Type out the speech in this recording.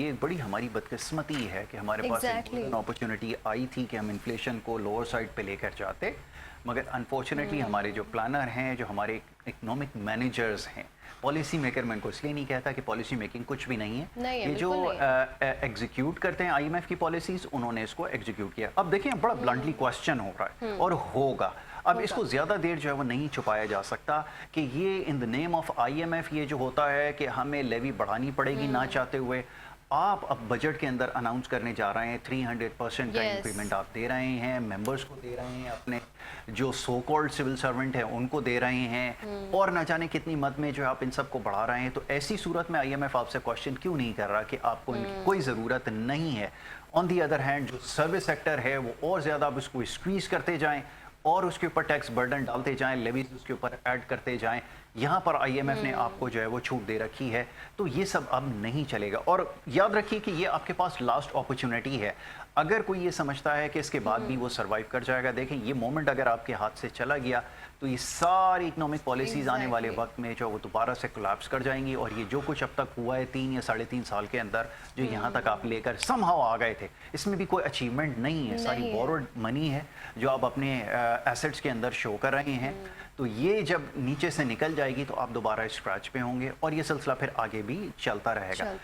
ये बड़ी हमारी बदकिस्मती है कि हमारे पास एक गोल्डन अपॉर्चुनिटी आई थी कि हम इन्फ्लेशन को लोअर साइड पे लेकर जाते, मगर अनफॉर्चुनेटली हमारे जो प्लानर हैं, जो हमारे इकोनॉमिक मैनेजर्स हैं, पॉलिसी मेकर, मैं इनको इसलिए नहीं कहता कि पॉलिसी मेकिंग कुछ भी नहीं है, ये जो एग्जीक्यूट करते हैं आईएमएफ की पॉलिसीज, उन्होंने इसको एग्जीक्यूट किया। अब देखिए बड़ा ब्लंटली क्वेश्चन हो रहा है और होगा, अब इसको ज़्यादा देर जो है वो नहीं छुपाया जा सकता कि ये in the name of IMF ये जो होता है कि हमें लेवी बढ़ानी पड़ेगी ना चाहते हुए। आप अब बजट के अंदर अनाउंस करने जा रहे हैं 300% का इंक्रीमेंट आप दे रहे हैं, मेंबर्स को दे रहे हैं, अपने जो सो कॉल्ड सिविल सर्वेंट हैं उनको दे रहे हैं, और न जाने कितनी मद में जो है आप इन सबको बढ़ा रहे हैं। तो ऐसी सूरत में आईएमएफ आपसे क्वेश्चन क्यों नहीं कर रहा कि आपको इनकी कोई ज़रूरत नहीं है। ऑन दी अदर हैंड जो सर्विस सेक्टर है वो और ज़्यादा आप उसको स्क्वीज करते जाएँ और उसके ऊपर टैक्स बर्डन डालते जाएं, लेवीज उसके ऊपर ऐड करते जाएं। यहाँ पर आईएमएफ ने आपको जो है वो छूट दे रखी है, तो ये सब अब नहीं चलेगा। और याद रखिए कि ये आपके पास लास्ट अपॉर्चुनिटी है। अगर कोई ये समझता है कि इसके बाद भी वो सर्वाइव कर जाएगा, देखें ये मोमेंट अगर आपके हाथ से चला गया तो ये सारी इकोनॉमिक पॉलिसीज आने वाले वक्त में जो वो दोबारा से कोलैप्स कर जाएंगी। और ये जो कुछ अब तक हुआ है 3 या 3.5 साल के अंदर, जो यहाँ तक आप लेकर समहाउ आ गए थे, इसमें भी कोई अचीवमेंट नहीं है, सारी बोरोड मनी है जो आप अपने एसेट्स के अंदर शो कर रहे हैं। तो ये जब नीचे से निकल जाएगी तो आप दोबारा स्क्रैच पे होंगे और ये सिलसिला फिर आगे भी चलता रहेगा।